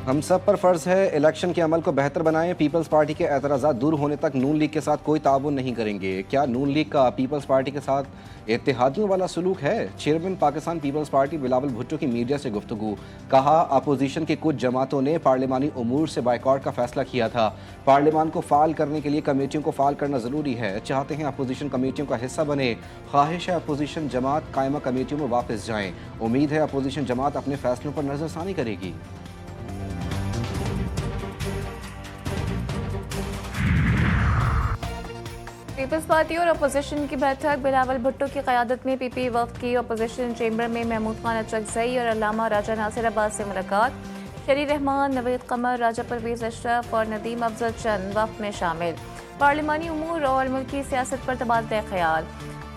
हम सब पर फर्ज है इलेक्शन के अमल को बेहतर बनाएं। पीपल्स पार्टी के एतराज़ात दूर होने तक नून लीग के साथ कोई ताउन नहीं करेंगे। क्या नून लीग का पीपल्स पार्टी के साथ इत्तेहादियों वाला सलूक है? Chairman Pakistan Peoples Party Bilawal Bhutto की मीडिया से गुफ्तगू। कहा अपोजिशन की कुछ जमातों ने पार्लिमानी उमूर से बाइकआउट का फैसला किया था। पार्लिमान को फाल करने के लिए कमेटियों को फाल करना ज़रूरी है। चाहते हैं अपोजिशन कमेटियों का हिस्सा बने। ख्वाहिश है अपोजिशन जमात कायमा कमेटियों में वापस जाएं। उम्मीद है अपोजिशन जमात अपने फैसलों पर नजरसानी करेगी। पीपल्स पार्टी और अपोजिशन की बैठक। बिलावल भुट्टो की क़यादत में पीपी वफ्द की अपोजिशन चैम्बर में महमूद खान अचकज़ई और अल्लामा राजा नासिर अब्बास से मुलाकात। शरी रहमान, नवीद कमर, राजा परवेज़ अशरफ और नदीम अफजल चंद वफ्द में शामिल। पार्लिमानी उमूर और मुल्की सियासत पर तबादला ख्याल।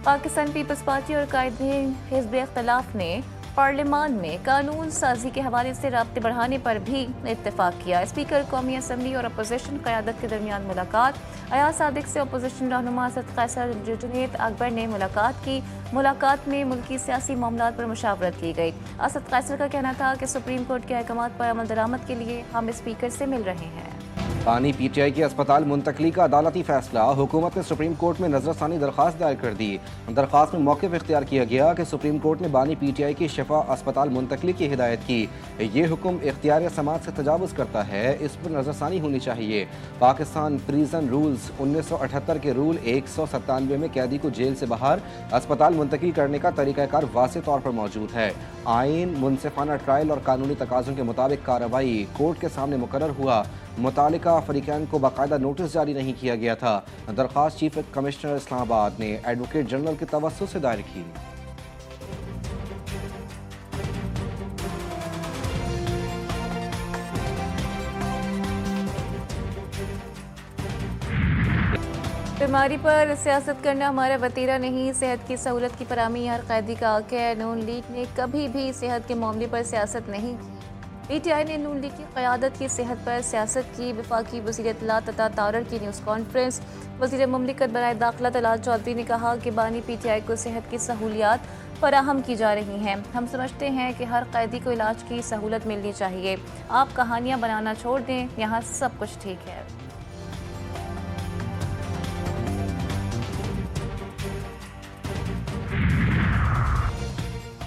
पाकिस्तान पीपल्स पार्टी और कायदीन हिज़्ब इख्तिलाफ ने पार्लिमान में कानून साजी के हवाले से राब्ते बढ़ाने पर भी इत्तेफाक किया। स्पीकर कौमी असम्बली और अपोजिशन क़यादत के दरमियान मुलाकात। अयाज सादिक से अपोजिशन रहनुमा असद कैसर जुनैद अकबर ने मुलाकात की। मुलाकात में मुल्की सियासी मामलात पर मुशावरत की गई। असद कैसर का कहना था कि सुप्रीम कोर्ट के अहकामात पर अमल दरामद के लिए हम स्पीकर से मिल रहे हैं। पानी पीटीआई की अस्पताल मुंतकली का अदालती फैसला। हुकूमत ने सुप्रीम कोर्ट में नजरसानी दरख्वास्त दायर कर दी। दरख्वास्त में मौक़िफ़ इख्तियार किया गया कि सुप्रीम कोर्ट ने बानी पीटीआई की शफा अस्पताल मुंतकली की हिदायत की। ये हुक्म इख्तियार समाज से तजावुज़ करता है, इस पर नजरसानी होनी चाहिए। पाकिस्तान प्रिजन रूल्स 1978 के रूल 197 में कैदी को जेल से बाहर अस्पताल मुंतकिल करने का तरीक़ाकार वाज़ेह तौर पर मौजूद है। आइन, मुनसिफाना ट्रायल और कानूनी तकाज़ों के मुताबिक कार्रवाई कोर्ट के सामने मुकर्रर हुआ। मुतालिका फरीकैन को बाकायदा नोटिस जारी नहीं किया गया था। दरख्वास्त चीफ कमिश्नर इस्लामाबाद ने एडवोकेट जनरल के तवस्सुत से दायर की। बीमारी पर सियासत करना हमारा वतीरा नहीं, सेहत की सहूलत की फराहमी हर कैदी का हक है। नून लीग ने कभी भी सेहत के मामले पर सियासत नहीं की। पीटीआई ने नून लीग की क़यादत की सेहत पर सियासत की। वफाकी वज़ीर इत्तलात तथा तारर की न्यूज़ कॉन्फ्रेंस। वज़ीर मुमलिकत बराए दाखिला तलाल चौधरी ने कहा कि बानी पीटीआई को सेहत की सहूलियात फराहम की जा रही हैं। हम समझते हैं कि हर कैदी को इलाज की सहूलत मिलनी चाहिए। आप कहानियाँ बनाना छोड़ दें, यहाँ सब कुछ ठीक है।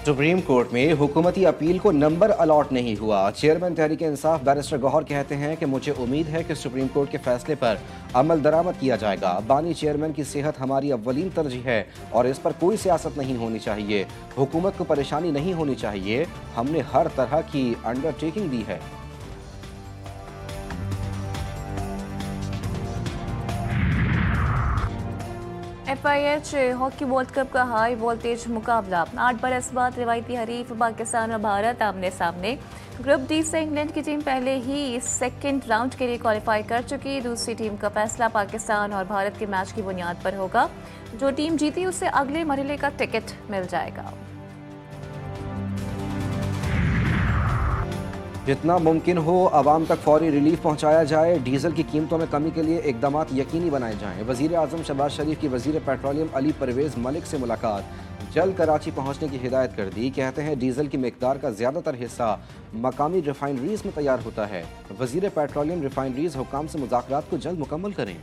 सुप्रीम कोर्ट में हुकूमती अपील को नंबर अलॉट नहीं हुआ। चेयरमैन तहरीक इंसाफ बैरिस्टर गौहर कहते हैं कि मुझे उम्मीद है कि सुप्रीम कोर्ट के फैसले पर अमल दरामद किया जाएगा। बानी चेयरमैन की सेहत हमारी अव्वलीन तरजीह है और इस पर कोई सियासत नहीं होनी चाहिए। हुकूमत को परेशानी नहीं होनी चाहिए। हमने हर तरह की अंडरटेकिंग दी है। FIH हॉकी वर्ल्ड कप का हाई वोल्टेज मुकाबला। 8 बरस बाद रिवायती हरीफ पाकिस्तान और भारत आमने सामने। ग्रुप डी से इंग्लैंड की टीम पहले ही सेकेंड राउंड के लिए क्वालिफाई कर चुकी। दूसरी टीम का फैसला पाकिस्तान और भारत के मैच की बुनियाद पर होगा। जो टीम जीती उसे अगले मरहले का टिकट मिल जाएगा। जितना मुमकिन हो आवाम तक फौरी रिलीफ पहुँचाया जाए। डीजल की कीमतों में कमी के लिए इकदाम यकीनी बनाए जाएँ। वज़ीर आज़म शहबाज शरीफ की वज़ीर पेट्रोलियम अली परवेज़ मलिक से मुलाकात। जल्द कराची पहुँचने की हिदायत कर दी। कहते हैं डीजल की मिकदार का ज़्यादातर हिस्सा मकामी रिफाइनरीज में तैयार होता है। वज़ीर पेट्रोलियम रिफाइनरीज हुकाम से मुज़ाकरात को जल्द मुकम्मल करें।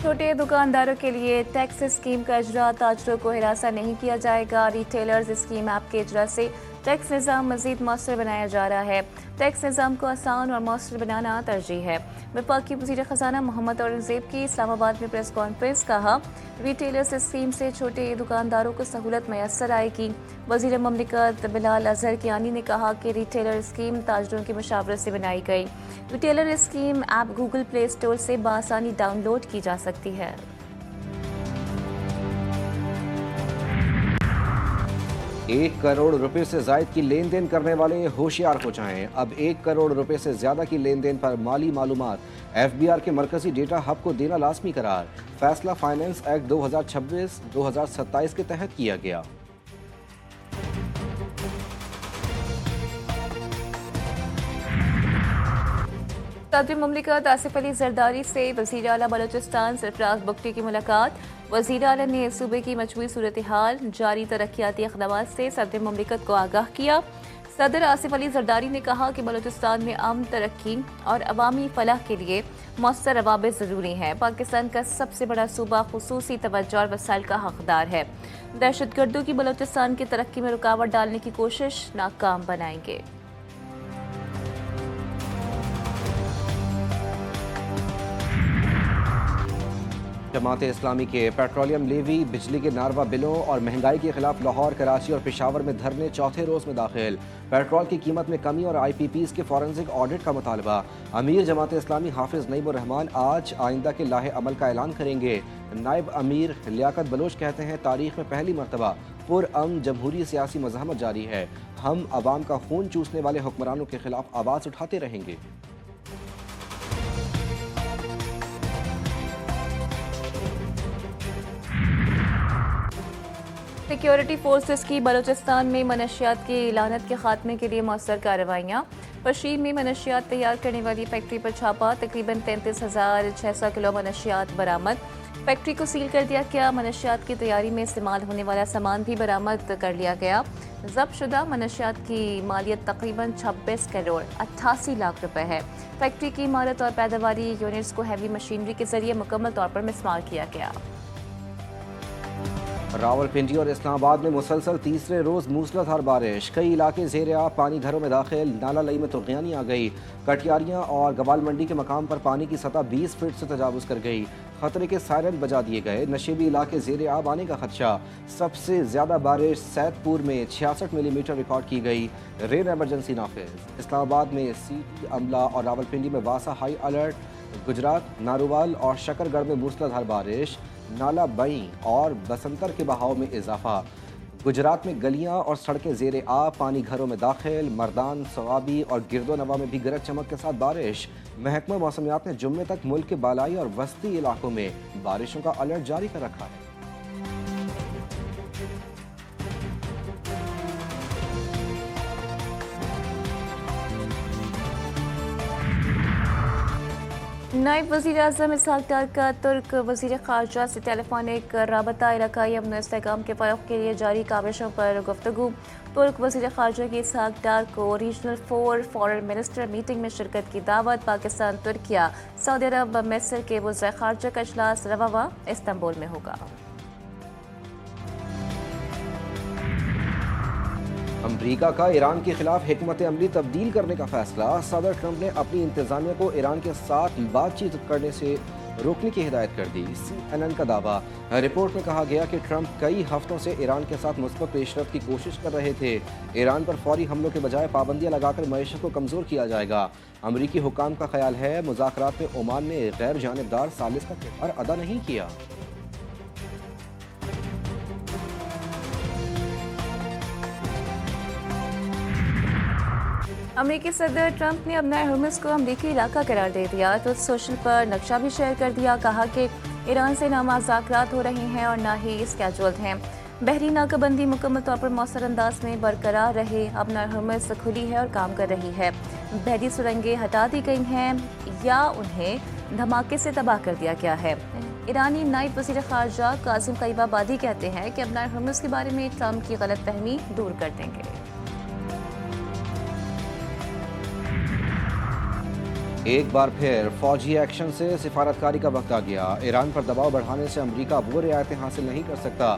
छोटे दुकानदारों के लिए टैक्स स्कीम का इजरा। ताजरों को हिरासा नहीं किया जाएगा। रिटेलर्स स्कीम ऐप के इजरा से टैक्स निज़ाम मज़ीद मौसर बनाया जा रहा है। टैक्स निज़ाम को आसान और मौसर बनाना तरजीह है। वफाकी वज़ीर ख़जाना मोहम्मद औरंगज़ेब की इस्लामाबाद में प्रेस कॉन्फ्रेंस। कहा रिटेलर्स स्कीम से छोटे दुकानदारों को सहूलत मैसर आएगी। वज़ीर मुमलिकत बिलाल अज़हर कियानी ने कहा कि रिटेलर स्कीम ताजरों की मशावरत से बनाई गई। Retailer scheme app Google play store से बआसानी डाउनलोड की जा सकती है। 1 करोड़ रुपए से जायद की लेन देन करने वाले होशियार हो जाएं। अब 1 करोड़ रुपए से ज्यादा की लेन देन पर माली मालूमात FBR के मरकजी डेटा हब को देना लाजमी करार। फैसला फाइनेंस एक्ट 2026-2027 के तहत किया गया। सदर मुमलिकत आसिफ अली जरदारी से वज़ीर आला बलोचिस्तान सरफराज बुगटी की मुलाकात। वज़ीर आला ने सूबे की मजमूई सूरत हाल, जारी तरक्याती इक़दामात से सदर मुमलिकत को आगाह किया। सदर आसिफ अली जरदारी ने कहा कि बलोचिस्तान में अमन, तरक्की और अवामी फलाह के लिए मौसर रवाबित ज़रूरी हैं। पाकिस्तान का सबसे बड़ा सूबा खुसूसी तवज्जो और वसाइल का हकदार है। दहशतगर्दों की बलोचिस्तान की तरक्की में रुकावट डालने की कोशिश नाकाम बनाएंगे। जमात इस्लामी के पेट्रोलियम लेवी, बिजली के नारवा बिलों और महंगाई के खिलाफ लाहौर, कराची और पेशावर में धरने चौथे रोज में दाखिल। पेट्रोल की कीमत में कमी और IPPs के फॉरेंसिक ऑडिट का मुतालबा। अमीर जमात इस्लामी हाफिज नईमुर रहमान आज आइंदा के लाहे अमल का ऐलान करेंगे। नायब अमीर लियाकत बलोच कहते हैं, तारीख में पहली मरतबा पुरअमन जमहूरी सियासी मज़ाहमत जारी है। हम अवाम का खून चूसने वाले हुक्मरानों के खिलाफ आवाज़ उठाते रहेंगे। सिक्योरिटी फोर्सेस की बलूचिस्तान में मनशियात की लानत के खात्मे के लिए मौसर कार्रवाइयाँ। पशीर में मनशियात तैयार करने वाली फैक्ट्री पर छापा, तकरीबन 33,600 किलो मनशियात बरामद। फैक्ट्री को सील कर दिया गया। मनशियात की तैयारी में इस्तेमाल होने वाला सामान भी बरामद कर लिया गया। जब्त शुदा मनशियात की मालियत तकरीबन 26 करोड़ 88 लाख रुपए है। फैक्ट्री की इमारत और पैदावारी यूनिट्स को हैवी मशीनरी के जरिए मुकम्मल तौर पर मिस्मार किया गया। रावलपिंडी और इस्लामाबाद में मुसलसल तीसरे रोज मूसलाधार बारिश। कई इलाके ज़ेर आब, पानी घरों में दाखिल। नाला लई में तुग़यानी आ गई। कटियारियाँ और गवाल मंडी के मकाम पर पानी की सतह 20 फीट से तजावुज़ कर गई। खतरे के सायरन बजा दिए गए। नशेबी इलाके ज़ेर आब आने का खदशा। सबसे ज़्यादा बारिश सैदपुर में 66 मिलीमीटर रिकॉर्ड की गई। रेन एमरजेंसी नाफिज। इस्लामाबाद में सीटी, अमला और रावलपिंडी में वासा हाई अलर्ट। गुजरात, नारोवाल और शकरगढ़ में मूसलाधार बारिश। नाला बई और बसंतर के बहाव में इजाफा। गुजरात में गलियां और सड़कें ज़ेर आब, पानी घरों में दाखिल। मर्दान, सवाबी और गिरदोनवा में भी गरज चमक के साथ बारिश। महकमा मौसमियात ने जुम्मे तक मुल्क के बालाई और वस्ती इलाकों में बारिशों का अलर्ट जारी कर रखा है। नायब वज़ीर आज़म इसहाक डार का तुर्क वज़ीर ख़ारजा से टेलीफोनिक रबता इलाकाई अमन इस्तेहकाम के फ़रोग़ के लिए जारी काविशों पर गुफ्तगू। तुर्क वज़ीर ख़ारजा के इसहाक डार को रीजनल 4 फॉरेन मिनिस्टर मीटिंग में शिरकत की दावत। पाकिस्तान, तुर्किया, सऊदी अरब, मिस्र के वज़ीर ख़ारजा का इजलास रवां इस्तांबुल में होगा। अमरीका का ईरान के खिलाफ हिकमत अमली तब्दील करने का फैसला। सदर ट्रंप ने अपनी इंतजामिया को ईरान के साथ बातचीत करने से रोकने की हिदायत कर दी। CNN का दावा। रिपोर्ट में कहा गया कि ट्रंप कई हफ्तों से ईरान के साथ मुस्बत पेशरफ्त की कोशिश कर रहे थे। ईरान पर फौरी हमलों के बजाय पाबंदियां लगाकर मईशत को कमज़ोर किया जाएगा। अमरीकी हुकाम का ख्याल है, मुज़ाकरात में ओमान ने गैर जानिबदार सालिस का किरदार अदा नहीं किया। अमेरिकी सदर ट्रंप ने अपना हर्मुज़ को अमरीकी इलाका करार दे दिया। तो सोशल पर नक्शा भी शेयर कर दिया। कहा कि ईरान से ना मुज़ाकरात हो रहे हैं और ना ही स्केड्यूल्ड हैं। बहरी नाकाबंदी मुकम्मल तौर पर मौसर अंदाज में बरकरार रहे। अपना हर्मुज़ खुली है और काम कर रही है। बहरी सुरंगें हटा दी गई हैं या उन्हें धमाके से तबाह कर दिया गया है। ईरानी नायब वज़ीर ख़ारजा कासिम ग़रीबाबादी कहते हैं कि अपना हर्मुज़ के बारे में ट्रंप की गलतफहमी दूर कर देंगे। एक बार फिर फौजी एक्शन से सिफारतकारी का वक्त आ गया। ईरान पर दबाव बढ़ाने से अमरीका वो रियायतें हासिल नहीं कर सकता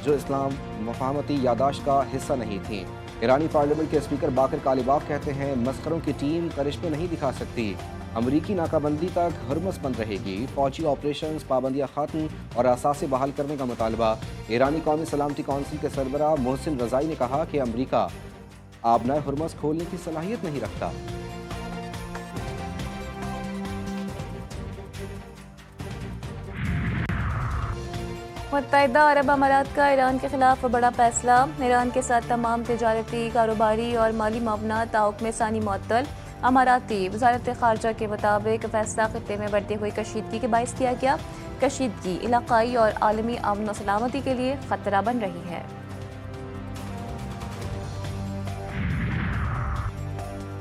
जो इस्लाम मफाहमती यादाश्त का हिस्सा नहीं थी। ईरानी पार्लियामेंट के स्पीकर बाकर कालिबाफ कहते हैं, मस्खरों की टीम करिश्मे नहीं दिखा सकती। अमरीकी नाकाबंदी तक हरमस बंद रहेगी। फौजी ऑपरेशन, पाबंदियाँ खत्म और असासे बहाल करने का मुतालबा। ईरानी कौमी सलामती कौंसिल के सरबराह मोहसिन रज़ाई ने कहा कि अमरीका आबनाए हरमस खोलने की सलाहियत नहीं रखता। मुत्तहिदा अरब अमारात का ईरान के खिलाफ बड़ा फैसला। ईरान के साथ तमाम तिजारती, कारोबारी और माली मामलात ताउक में सानी मुअत्तल। अमाराती वज़ारत ख़ारजा के मुताबिक फैसला खित्ते में बढ़ती हुई कशीदगी के बायस किया गया। कशीदगी इलाकाई और आलमी अमन व सलामती के लिए खतरा बन रही है।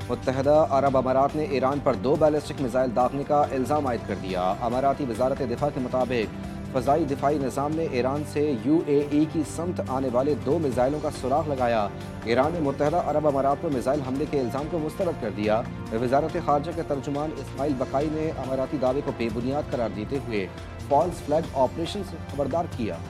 मुत्तहदा अरब अमारात ने ईरान पर 2 बैलिस्टिक मिसाइल दागने का इल्ज़ाम आयद कर दिया। अमाराती वजारत दिफा के मुताबिक फ़ज़ाई दिफाई निज़ाम ने ईरान से UAE की समत आने वाले 2 मिसाइलों का सुराग लगाया। ईरान ने मुत्तहदा अरब अमारात पर मिसाइल हमले के इल्ज़ाम को मुस्तरद कर दिया। वजारत खारजा के तर्जुमान इस्माइल बकाई ने अमाराती दावे को बेबुनियाद करार देते हुए फॉल्स फ्लैग ऑपरेशन से खबरदार किया।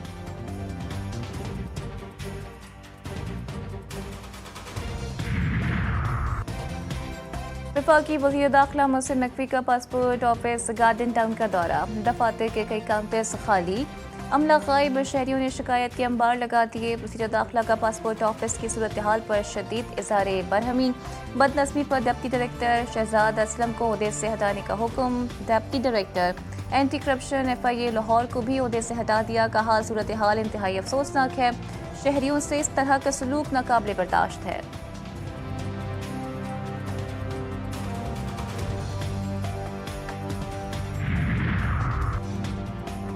वफाकी वज़ीर दाखिला मोहसिन नकवी का पासपोर्ट ऑफिस गार्डन टाउन का दौरा। दफातर के कई काउंटर्स खाली, अमला गायब, शहरियों ने शिकायत के अंबार लगा दिए। वज़ीर दाखिला का पासपोर्ट ऑफिस की सूरत हाल पर शदीद इज़हार बरहमी। बदनस्मी पर डिप्टी डायरेक्टर शहजाद असलम को ओहदे से हटाने का हुक्म। Deputy director anti corruption FIA Lahore को भी ओहदे से हटा दिया। कहा सूरत हाल इंतहाई अफसोसनाक है, शहरियों से इस तरह का सलूक नाकाबिले बर्दाश्त है।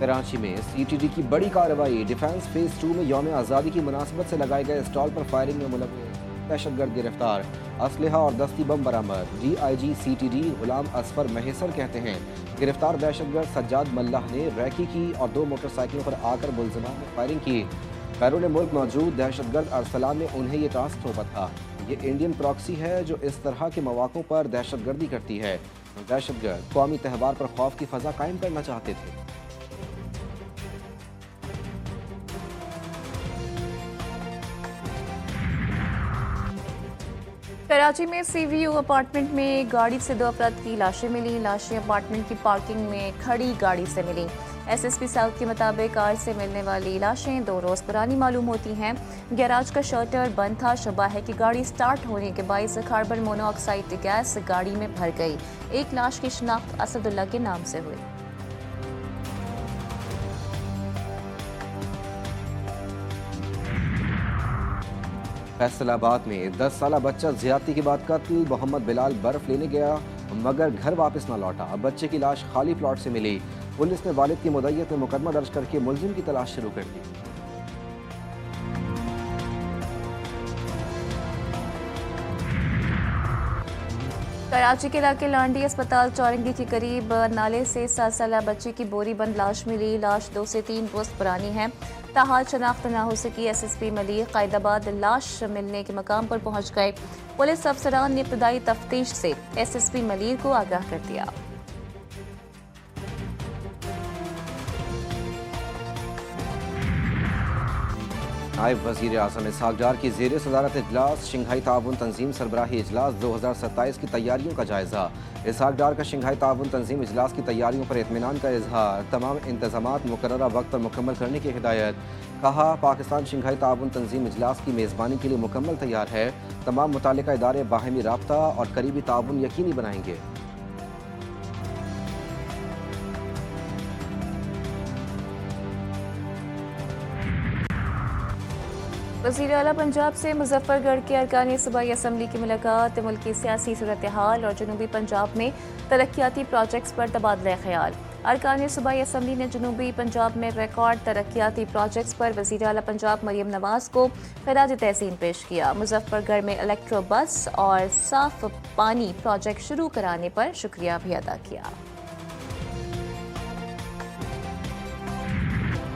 कराची में CTD की बड़ी कार्रवाई। डिफेंस फेज 2 में यौम आज़ादी की मुनासबत से लगाए गए स्टॉल पर फायरिंग में मुलव्वस दहशतगर्द गिरफ्तार। असलहा और दस्ती बम बरामद। DIG CTD गुलाम असफर महेसर कहते हैं गिरफ्तार दहशतगर्द सज्जाद मल्लाह ने रैकी की और 2 मोटरसाइकिलों पर आकर मुलजमान में फायरिंग की। बैरून मुल्क मौजूद दहशतगर्द अरसलान ने उन्हें ये टास्क सौंपा था। ये इंडियन प्रॉक्सी है जो इस तरह के मौक़ों पर दहशतगर्दी करती है। दहशतगर्द कौमी त्यौहार पर खौफ की फ़ज़ा कायम करना चाहते थे। कराची में CVU अपार्टमेंट में गाड़ी से 2 अफराद की लाशें मिली। लाशें अपार्टमेंट की पार्किंग में खड़ी गाड़ी से मिली। SSP साउथ के मुताबिक कार से मिलने वाली लाशें 2 रोज़ पुरानी मालूम होती हैं। गैराज का शटर बंद था। शुबा है कि गाड़ी स्टार्ट होने के बायस कार्बन मोनोऑक्साइड गैस गाड़ी में भर गई। एक लाश की शिनाख्त असदुल्ला के नाम से हुई। फैसलाबाद में 10 साला बच्चा ज्यादती के बाद कत्ल। मोहम्मद बिलाल बर्फ लेने गया मगर घर वापस न लौटा। बच्चे की लाश खाली प्लॉट से मिली। पुलिस ने वालिद की मुद्दत में मुकदमा दर्ज करके मुलजिम की तलाश शुरू कर दी। कराची के इलाके लांडी अस्पताल चौरंगी के करीब नाले से 7 साला बच्चे की बोरी बंद लाश मिली। लाश 2 से 3 रोज पुरानी है। ताहाल शनाख्त न हो सकी। SSP मलिक कायदाबाद लाश मिलने के मकाम पर पहुंच गए। पुलिस अफसरान ने इब्तदाई तफ्तीश से SSP मलिक को आगाह कर दिया। नायब वज़ीर आज़म इसहाक डार की ज़ेर सदारत इजलास। शंघाई ताउन तंजीम सरबराही इजलास 2027 की तैयारियों का जायज़ा। इसहाक डार का शंघाई ताउन तंजीम इजलास की तैयारियों पर इत्मीनान का इजहार। तमाम इंतज़ामात मुकर्ररा वक्त पर मुकम्मल करने की हिदायत। कहा पाकिस्तान शंघाई ताउन तंजीम इजलास की मेज़बानी के लिए मुकम्मल तैयार है। तमाम मुतालिका इदारे बाहमी राब्ता और करीबी ताउन यकीनी बनाएंगे। वज़ीर आला पंजाब से मुजफ्फरगढ़ के अरकान सूबाई असम्बली की मुलाकात। मुल्क की सियासी सूरत हाल और जनूबी पंजाब में तरक्याती प्रोजेक्ट्स पर तबादला ख्याल। अरकान सूबाई असम्बली ने जनूबी पंजाब में रिकॉर्ड तरक्याती प्रोजेक्ट्स पर वज़ीर आला पंजाब मरियम नवाज को खराज तहसीन पेश किया। मुजफ्फरगढ़ में इलेक्ट्रो बस और साफ पानी प्रोजेक्ट शुरू कराने पर शुक्रिया भी अदा किया।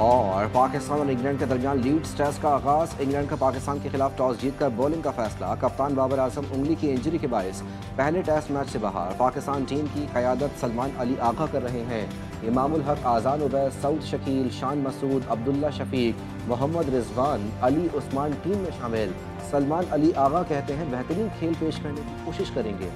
और पाकिस्तान और इंग्लैंड के दरमियान लीड्स टेस्ट का आगाज। इंग्लैंड का पाकिस्तान के खिलाफ टॉस जीतकर बॉलिंग का फैसला। कप्तान बाबर आजम उंगली की इंजरी के बायस पहले टेस्ट मैच से बाहर। पाकिस्तान टीम की क़यादत सलमान अली आगा कर रहे हैं। इमामुल हक, आज़ान उबैद, सऊद शकील, शान मसूद, अब्दुल्ला शफीक, मोहम्मद रिजवान, अली उस्मान टीम में शामिल। सलमान अली आगा कहते हैं बेहतरीन खेल पेश करने की कोशिश करेंगे।